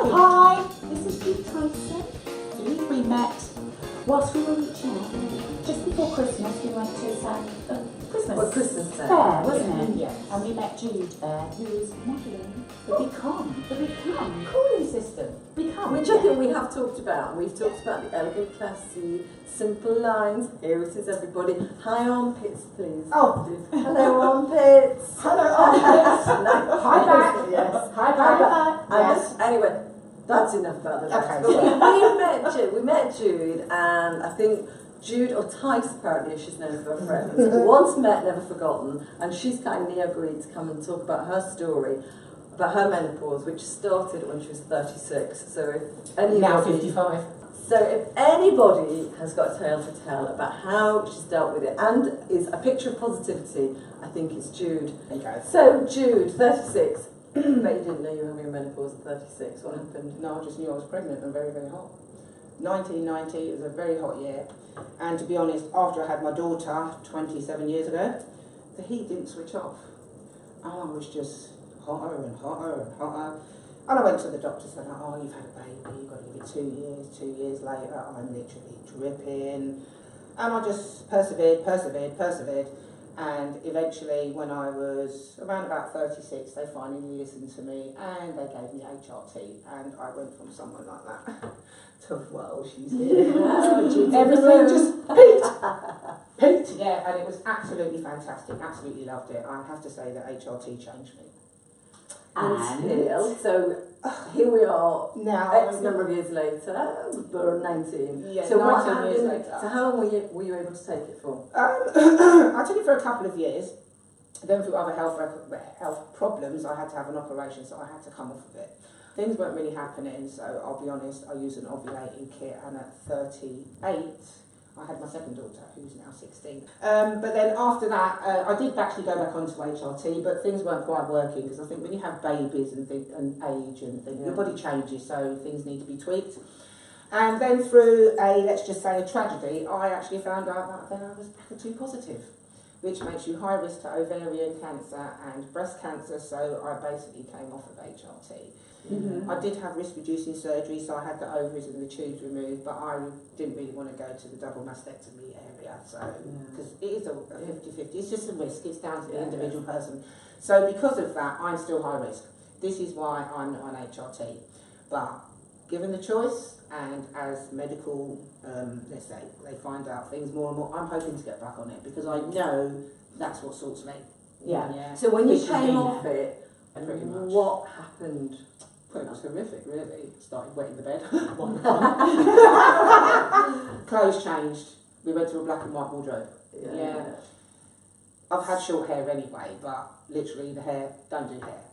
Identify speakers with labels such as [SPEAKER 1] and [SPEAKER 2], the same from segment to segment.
[SPEAKER 1] Hi, this is Jude Tyson. We met whilst we were reaching out. Just before Christmas, we went to some Christmas fair, wasn't it?
[SPEAKER 2] Yes.
[SPEAKER 1] And we met Jude there, who was modelling the Become
[SPEAKER 2] Cooling system.
[SPEAKER 1] Become.
[SPEAKER 2] Which I think we have talked about. We've talked about the elegant, classy, simple lines. Here it is, everybody. High armpits, please.
[SPEAKER 1] Oh,
[SPEAKER 2] hello armpits.
[SPEAKER 1] hello armpits.
[SPEAKER 2] No.
[SPEAKER 1] Hi back.
[SPEAKER 2] Yes.
[SPEAKER 1] Hi back.
[SPEAKER 2] Yes. Anyway, that's enough about the legs.
[SPEAKER 1] Okay.
[SPEAKER 2] But we met Jude, and I think Jude, or Tice apparently, she's known for her friends, once met, never forgotten, and she's kindly agreed to come and talk about her story, about her menopause, which started when she was 36. So if anybody,
[SPEAKER 1] Now 55.
[SPEAKER 2] So if anybody has got a tale to tell about how she's dealt with it and is a picture of positivity, I think it's Jude.
[SPEAKER 1] Okay.
[SPEAKER 2] So Jude, 36. But you didn't know you were having a menopause at 36. What happened?
[SPEAKER 3] No, I just knew I was pregnant and very, very hot. 1990, it was a very hot year. And to be honest, after I had my daughter 27 years ago, the heat didn't switch off. And I was just hotter and hotter and hotter. And I went to the doctor and said, oh, you've had a baby, you've got to give it 2 years. 2 years later, I'm literally dripping. And I just persevered. And eventually, when I was around about 36, they finally listened to me and they gave me HRT. And I went from someone like that to, well, she's here. Everything just peaked. Yeah, and it was absolutely fantastic. Absolutely loved it. I have to say that HRT changed me.
[SPEAKER 2] And so here we are,
[SPEAKER 3] Now,
[SPEAKER 2] X number of years later, we're 19.
[SPEAKER 3] Yeah,
[SPEAKER 2] so
[SPEAKER 3] 19 years later.
[SPEAKER 2] So how long were you able to take it for?
[SPEAKER 3] I took it for a couple of years. Then through other health problems, I had to have an operation, so I had to come off of it. Things weren't really happening, so I'll be honest, I used an ovulating kit, and at 38, I had my second daughter, who's now 16. But then after that, I did actually go back onto HRT, but things weren't quite working, because I think when you have babies and age and things, your body changes, so things need to be tweaked. And then through let's just say a tragedy, I actually found out that then I was BRCA2 positive, which makes you high risk to ovarian cancer and breast cancer, so I basically came off of HRT. Mm-hmm. I did have risk-reducing surgery, so I had the ovaries and the tubes removed, but I didn't really want to go to the double mastectomy area, so because it is a 50-50, it's just a risk, it's down to the individual person. So because of that, I'm still high risk. This is why I'm not on HRT. But given the choice, and as medical, let's say, they find out things more and more, I'm hoping to get back on it, because I know that's what sorts me.
[SPEAKER 2] Yeah. So when you came off it,
[SPEAKER 3] pretty much.
[SPEAKER 2] What happened?
[SPEAKER 3] It was horrific, really. Started wetting the bed. Clothes changed. We went to a black and white wardrobe. Yeah. I've had short hair anyway, but literally the hair, don't do hair.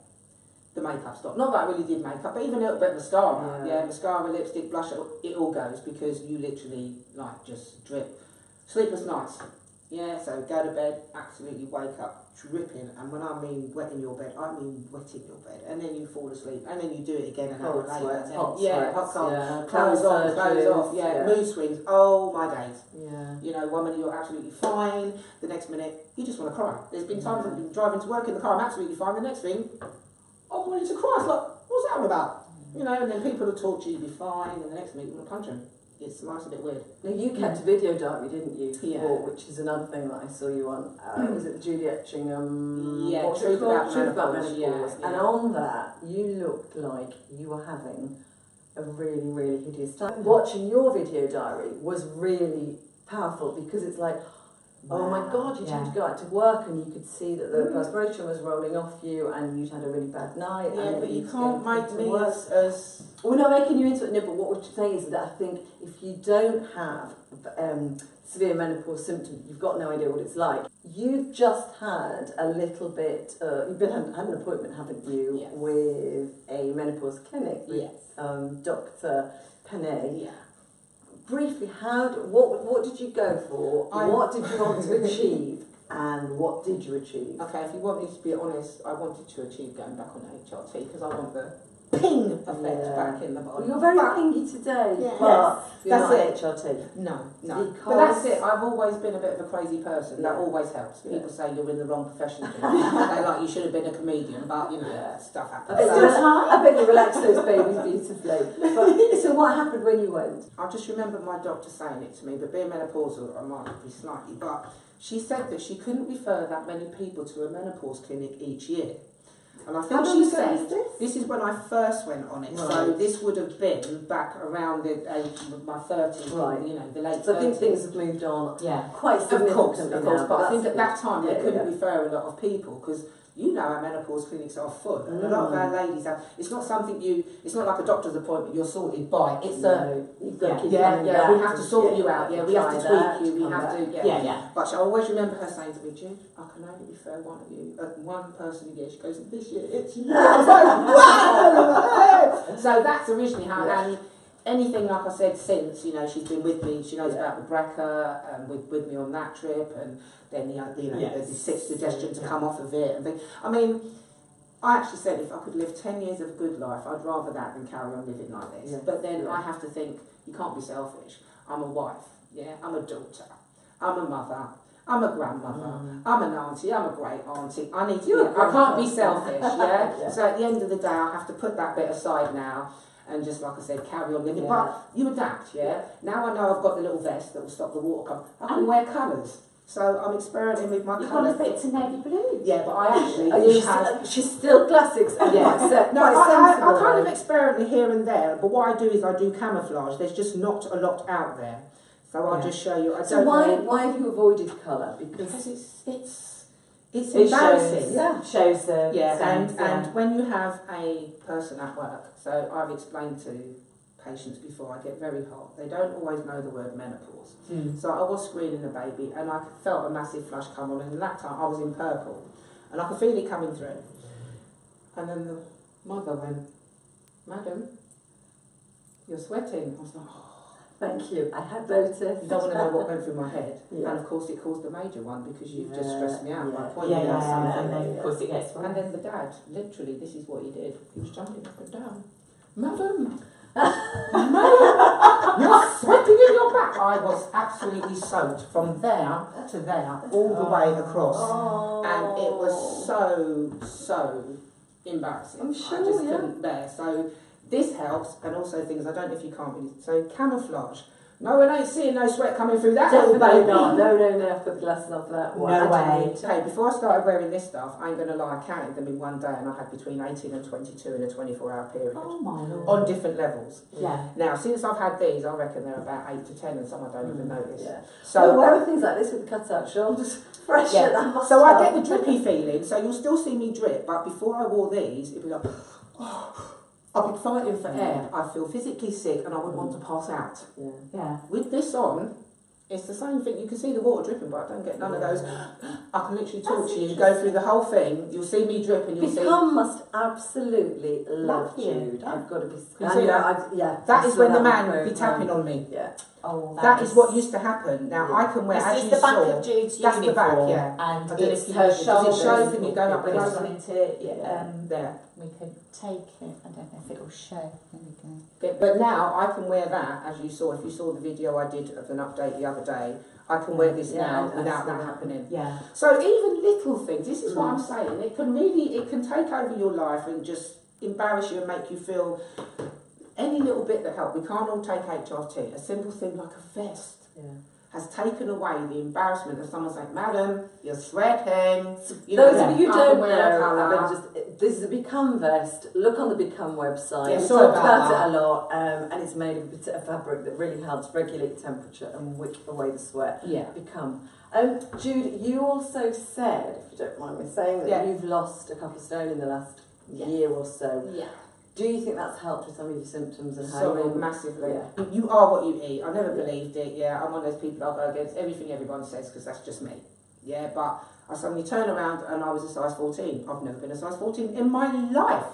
[SPEAKER 3] The makeup stopped. Not that I really did makeup, but even a little bit of mascara. Yeah, mascara, lipstick, blush, it all goes, because you literally, like, just drip. Sleepless nights. Yeah, so go to bed, absolutely wake up dripping, and when I mean wetting your bed, I mean wetting your bed, and then you fall asleep, and then you do it again an hour later.
[SPEAKER 2] Hot
[SPEAKER 3] cold, clothes off, mood swings, oh my days.
[SPEAKER 2] Yeah.
[SPEAKER 3] You know, 1 minute you're absolutely fine, the next minute you just want to cry. There's been times I've been driving to work in the car, I'm absolutely fine, the next thing, I'm wanting to cry. It's like, what's that all about? You know, and then people will talk to you, be fine, and the next minute you want to punch them. It's a bit weird.
[SPEAKER 2] Now you kept a video diary, didn't you?
[SPEAKER 3] Yeah.
[SPEAKER 2] Which is another thing that I saw you on. Was it the Judy Etchingham?
[SPEAKER 3] Yeah,
[SPEAKER 2] Truth About Menopause.
[SPEAKER 3] Yeah.
[SPEAKER 2] And on that, you looked like you were having a really, really hideous time. Watching your video diary was really powerful, because it's like, oh my God, you had to go out to work and you could see that the perspiration was rolling off you, and you'd had a really bad night.
[SPEAKER 3] Yeah,
[SPEAKER 2] and
[SPEAKER 3] but you can't make me as...
[SPEAKER 2] We're not making you into it, no, but what we're saying is that I think if you don't have severe menopause symptoms, you've got no idea what it's like. You've just had a little bit, you've had an appointment, haven't you, with a menopause clinic with Dr. Panay.
[SPEAKER 3] Yeah.
[SPEAKER 2] Briefly, what did you go for? What did you want to achieve? and what did you achieve?
[SPEAKER 3] Okay, if you want me to be honest, I wanted to achieve going back on HRT because I want the ping effect back in the body.
[SPEAKER 2] Well, you're very pingy today,
[SPEAKER 3] Yeah.
[SPEAKER 2] but you're
[SPEAKER 3] That's
[SPEAKER 2] not
[SPEAKER 3] it.
[SPEAKER 2] HRT.
[SPEAKER 3] No.
[SPEAKER 2] Because
[SPEAKER 3] But that's it. I've always been a bit of a crazy person. That
[SPEAKER 2] Yeah.
[SPEAKER 3] always helps.
[SPEAKER 2] Yeah.
[SPEAKER 3] People say you're in the wrong profession. They're like, you should have been a comedian, but you know,
[SPEAKER 2] Yeah.
[SPEAKER 3] stuff
[SPEAKER 2] I
[SPEAKER 3] happens.
[SPEAKER 2] bet,
[SPEAKER 3] So,
[SPEAKER 2] I bet you relaxed those babies beautifully. But, so what happened when you went?
[SPEAKER 3] I just remember my doctor saying it to me, but being menopausal, I might be slightly, but she said that she couldn't refer that many people to a menopause clinic each year. And I think
[SPEAKER 2] How long
[SPEAKER 3] she
[SPEAKER 2] ago
[SPEAKER 3] said,
[SPEAKER 2] was this?
[SPEAKER 3] is when I first went on it, so
[SPEAKER 2] Right.
[SPEAKER 3] this would have been back around the age of my 30s,
[SPEAKER 2] Right.
[SPEAKER 3] you know, the late 30s.
[SPEAKER 2] So I think things have moved on quite
[SPEAKER 3] Of
[SPEAKER 2] significantly
[SPEAKER 3] course,
[SPEAKER 2] now,
[SPEAKER 3] but I think
[SPEAKER 2] that's
[SPEAKER 3] at that
[SPEAKER 2] good.
[SPEAKER 3] time they
[SPEAKER 2] Yeah,
[SPEAKER 3] couldn't
[SPEAKER 2] yeah.
[SPEAKER 3] refer a lot of people because you know our menopause clinics are full and a lot of our ladies have, it's not something it's not like a doctor's appointment you're sorted by, it's
[SPEAKER 2] You've got to keep
[SPEAKER 3] yeah,
[SPEAKER 2] coming
[SPEAKER 3] we
[SPEAKER 2] back
[SPEAKER 3] have to
[SPEAKER 2] and-
[SPEAKER 3] sort you out, we have to
[SPEAKER 2] try that,
[SPEAKER 3] tweak you, we
[SPEAKER 2] come
[SPEAKER 3] have
[SPEAKER 2] back.
[SPEAKER 3] to, But I always remember her saying to me, Jude, I can only refer one of you, one person a year. She goes, this year it's you. I was like, wow! So that's originally how, and anything like I said since, you know, she's been with me, she knows about the Breca, with me on that trip, and then the sixth suggestion to come off of it and things. I mean, I actually said if I could live 10 years of a good life, I'd rather that than carry on living like this.
[SPEAKER 2] Yes.
[SPEAKER 3] But then I have to think, you can't be selfish. I'm a wife, I'm a daughter, I'm a mother, I'm a grandmother, I'm an auntie, I'm a great auntie. I need to I can't be selfish, So at the end of the day, I have to put that bit aside now and just, like I said, carry on living. But you adapt, Now I know I've got the little vest that will stop the water coming. I can wear colours. So I'm experimenting with my colours.
[SPEAKER 1] You've gone a bit to navy blue.
[SPEAKER 3] Yeah, but I actually
[SPEAKER 2] She's still classics.
[SPEAKER 3] no,
[SPEAKER 2] quite
[SPEAKER 3] I
[SPEAKER 2] sensible.
[SPEAKER 3] kind of experiment here and there, but what I do is I do camouflage. There's just not a lot out there. So I'll just show you.
[SPEAKER 2] So why have you avoided colour?
[SPEAKER 3] Because it's
[SPEAKER 1] It
[SPEAKER 3] embarrassing.
[SPEAKER 1] shows the
[SPEAKER 3] And when you have a person at work, so I've explained to patients before, I get very hot. They don't always know the word menopause. So I was screening the baby and I felt a massive flush come on, and at that time I was in purple and I could feel it coming through. And then the mother went, Madam, you're sweating. I was like, oh.
[SPEAKER 2] Thank you. I had noticed.
[SPEAKER 3] You don't want to know what went through my head.
[SPEAKER 2] Yeah.
[SPEAKER 3] And of course it caused a major one because you've just stressed me out by
[SPEAKER 1] and
[SPEAKER 3] pointing out something.
[SPEAKER 1] then of course it gets
[SPEAKER 3] And then the dad, literally, this is what he did. He was jumping up and down. Madam! Madam! You're sweating in your back! I was absolutely soaked from there to there, all the way across.
[SPEAKER 2] Oh.
[SPEAKER 3] And it was so embarrassing.
[SPEAKER 2] I'm sure,
[SPEAKER 3] I just couldn't bear. So this helps, and also things I don't know if you can't really. So camouflage. No one ain't seeing no sweat coming through that little
[SPEAKER 2] Definitely
[SPEAKER 3] baby.
[SPEAKER 2] not. No, I've put the glasses on for that one.
[SPEAKER 1] No way.
[SPEAKER 3] Okay, before I started wearing this stuff, I ain't going to lie, I counted them in one day and I had between 18 and 22 in a 24-hour period.
[SPEAKER 1] Oh my lord.
[SPEAKER 3] On different levels.
[SPEAKER 1] Yeah.
[SPEAKER 3] Now, since I've had these, I reckon they're about 8 to 10 and some I don't even notice.
[SPEAKER 2] Yeah.
[SPEAKER 3] So,
[SPEAKER 2] where are things like this with the cut-out shoulders? Fresh at that
[SPEAKER 3] so I get the drippy feeling, so you'll still see me drip, but before I wore these, it'd be like, oh, I'd be fighting for air. I feel physically sick and I would want to pass out.
[SPEAKER 2] Yeah.
[SPEAKER 1] Yeah.
[SPEAKER 3] With this on, it's the same thing. You can see the water dripping, but I don't get none of those. I can literally talk to you, go through the whole thing. You'll see me drip, and you'll see.
[SPEAKER 2] Become must absolutely love
[SPEAKER 1] you.
[SPEAKER 2] Jude. I've got to be.
[SPEAKER 3] You see that? That is when the man would be tapping on me.
[SPEAKER 2] Yeah.
[SPEAKER 1] Oh,
[SPEAKER 3] That is what used to happen. Now I can wear,
[SPEAKER 1] This
[SPEAKER 3] as
[SPEAKER 1] is
[SPEAKER 3] you
[SPEAKER 1] the back
[SPEAKER 3] saw,
[SPEAKER 1] of Jude's
[SPEAKER 3] that's the
[SPEAKER 1] uniform,
[SPEAKER 3] back, yeah.
[SPEAKER 1] and
[SPEAKER 3] I don't know
[SPEAKER 1] it's
[SPEAKER 3] if you
[SPEAKER 1] her
[SPEAKER 3] measure. Does it
[SPEAKER 1] shoulders.
[SPEAKER 3] show? Can you go up
[SPEAKER 1] It
[SPEAKER 3] and
[SPEAKER 1] goes
[SPEAKER 3] over?
[SPEAKER 1] on into
[SPEAKER 3] There.
[SPEAKER 1] we could take it. I don't know if it will show. There we go.
[SPEAKER 3] But now I can wear that, as you saw. If you saw the video I did of an update the other day, I can wear this now without that happening.
[SPEAKER 1] Yeah.
[SPEAKER 3] So even little things. This is what I'm saying. It can take over your life and just embarrass you and make you feel any little bit that helps. We can't all take HRT. A simple thing like a vest has taken away the embarrassment of someone saying, Madam, you're sweating. You
[SPEAKER 2] Those
[SPEAKER 3] know,
[SPEAKER 2] of you who
[SPEAKER 3] I can
[SPEAKER 2] don't
[SPEAKER 3] wear a
[SPEAKER 2] know,
[SPEAKER 3] colour.
[SPEAKER 2] this is a Become vest. Look on the Become website.
[SPEAKER 3] Yeah,
[SPEAKER 2] we
[SPEAKER 3] sorry
[SPEAKER 2] talked
[SPEAKER 3] about
[SPEAKER 2] about it a lot, and it's made of a bit of fabric that really helps regulate temperature and wick away the sweat.
[SPEAKER 3] Yeah.
[SPEAKER 2] Become. Jude, you also said, if you don't mind me saying, that you've lost a couple of stone in the last year or so.
[SPEAKER 3] Yeah.
[SPEAKER 2] Do you think that's helped with some of your symptoms and how
[SPEAKER 3] Sorry,
[SPEAKER 2] you're
[SPEAKER 3] massively.
[SPEAKER 2] Yeah.
[SPEAKER 3] You are what you eat. I never believed it. Yeah, I'm one of those people I'll go against everything everyone says because that's just me. Yeah, but I suddenly turn around and I was a size 14. I've never been a size 14 in my life.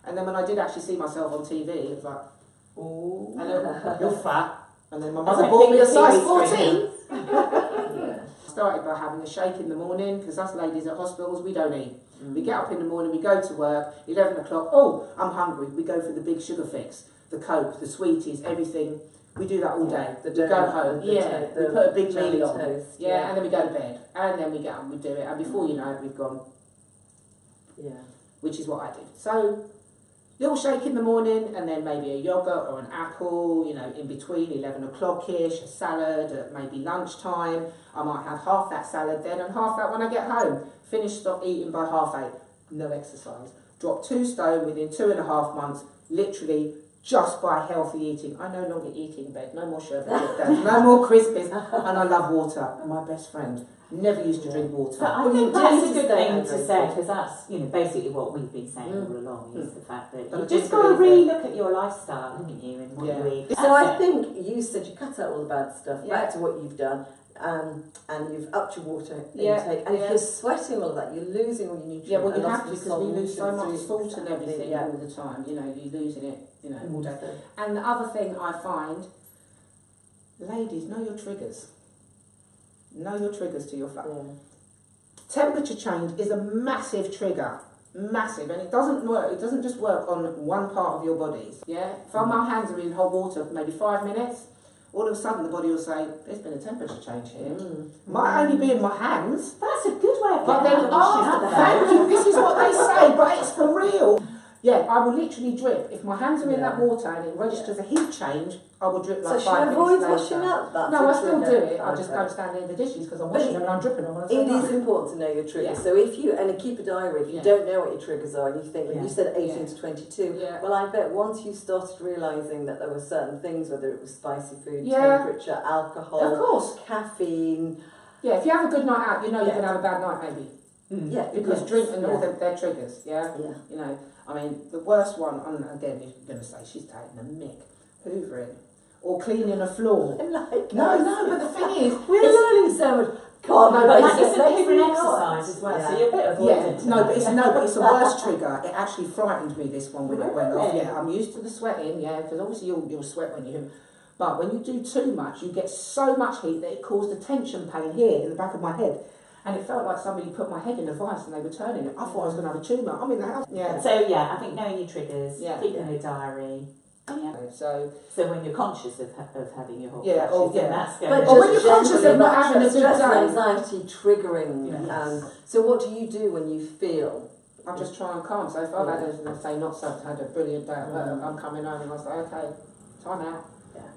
[SPEAKER 3] And then when I did actually see myself on TV, it was like, oh, you're fat. And then my mother bought me a size 14. started by having a shake in the morning, because us ladies at hospitals, we don't eat. We get up in the morning, we go to work, 11 o'clock, oh, I'm hungry. We go for the big sugar fix, the Coke, the sweeties, everything. We do that all day. We go home, we put a big meal on.
[SPEAKER 2] Toast,
[SPEAKER 3] and then we go to bed. And then we get on, we do it. And before you know it, we've gone.
[SPEAKER 2] Yeah.
[SPEAKER 3] Which is what I did. So, little shake in the morning, and then maybe a yogurt or an apple, you know, in between, 11 o'clock-ish, a salad at maybe lunchtime. I might have half that salad then and half that when I get home. Finish, stop eating by 8:30. No exercise. Drop 2 stone within 2.5 months, literally just by healthy eating. I no longer eat in bed, no more sherbet, no more Crispies, and I love water. My best friend never used to drink water.
[SPEAKER 1] But I think that's a good thing to say, because that's, you know, basically what we've been saying all along is the fact that you've just got to really look at your lifestyle, haven't you, and what you eat.
[SPEAKER 2] So I think you said you cut out all the bad stuff, back to what you've done, and you've upped your water intake, and if you're sweating all of that, you're losing all your nutrients.
[SPEAKER 3] Yeah, well, you have to, because we lose so much salt and everything all the time. You know, you're losing it, you know, all day. And the other thing I find, ladies, know your triggers. Know your triggers to your fat. Temperature change is a massive trigger. Massive, and it doesn't work. It doesn't just work on one part of your bodies. Yeah, if my hands are in hot water for maybe 5 minutes, all of a sudden the body will say, "There's been a temperature change here." Might only be in my hands.
[SPEAKER 1] That's a good way of
[SPEAKER 3] but then after, thank you. This is what they say, but it's for real. Yeah, I will literally drip. If my hands are in that water and it registers a heat change, I will drip like 5 minutes later.
[SPEAKER 2] So should avoid washing up?
[SPEAKER 3] No, I still do it. I just don't stand near the dishes because I'm washing them and I'm dripping them.
[SPEAKER 2] It is important to know your triggers. So if you, and keep a diary, if you don't know what your triggers are and you think, you said 18 to 22, well I bet once you started realising that there were certain things, whether it was spicy food, temperature, alcohol,
[SPEAKER 3] of course,
[SPEAKER 2] caffeine.
[SPEAKER 3] Yeah, if you have a good night out, you know you're going to have a bad night maybe.
[SPEAKER 2] Yeah,
[SPEAKER 3] because drink and all their triggers, you know, I mean, the worst one, and again, you're going to say she's taking a mick, hoovering, or cleaning a floor.
[SPEAKER 2] Like,
[SPEAKER 3] no, but the thing is,
[SPEAKER 2] we're learning so much.
[SPEAKER 1] God, no, but it's a different exercise as well, so you're a bit avoidant.
[SPEAKER 3] No, but it's a worse trigger. It actually frightened me, this one, when it went off. Yeah, I'm used to the sweating, because obviously you'll sweat when you... But when you do too much, you get so much heat that it caused a tension pain here in the back of my head. And it felt like somebody put my head in a vice and they were turning it. I thought I was going to have a tumour. I'm in the house. Yeah.
[SPEAKER 1] So I think knowing your triggers, keeping a diary.
[SPEAKER 3] So
[SPEAKER 1] when you're conscious of having your hot
[SPEAKER 3] flashes,
[SPEAKER 1] then that's going.
[SPEAKER 3] But when you're conscious of not having a good
[SPEAKER 2] stress
[SPEAKER 3] day,
[SPEAKER 2] and anxiety triggering. So what do you do when you feel?
[SPEAKER 3] I just try and calm. So if I've had a brilliant day at work, I'm coming home and I say, okay, time out.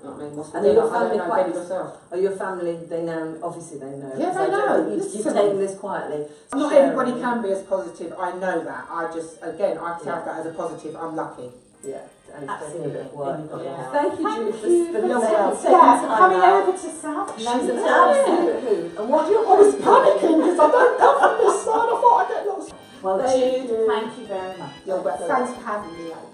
[SPEAKER 3] I mean,
[SPEAKER 2] and are your family are your family, they now, obviously they know.
[SPEAKER 3] Yeah, they know.
[SPEAKER 2] You've taken this quietly.
[SPEAKER 3] Not everybody can be as positive, I know that. I just, again, I take that as a positive, I'm lucky.
[SPEAKER 2] Yeah, and it's taking a bit of work.
[SPEAKER 1] Thank
[SPEAKER 2] you, Jude, for the second
[SPEAKER 1] time
[SPEAKER 2] coming
[SPEAKER 1] over to Selfishness.
[SPEAKER 2] She's an absolute hoot. And what do you
[SPEAKER 3] I was panicking because I don't come from this side, I thought I'd get lost.
[SPEAKER 1] Well, Jude, thank you very much.
[SPEAKER 3] Thanks for having me, ladies.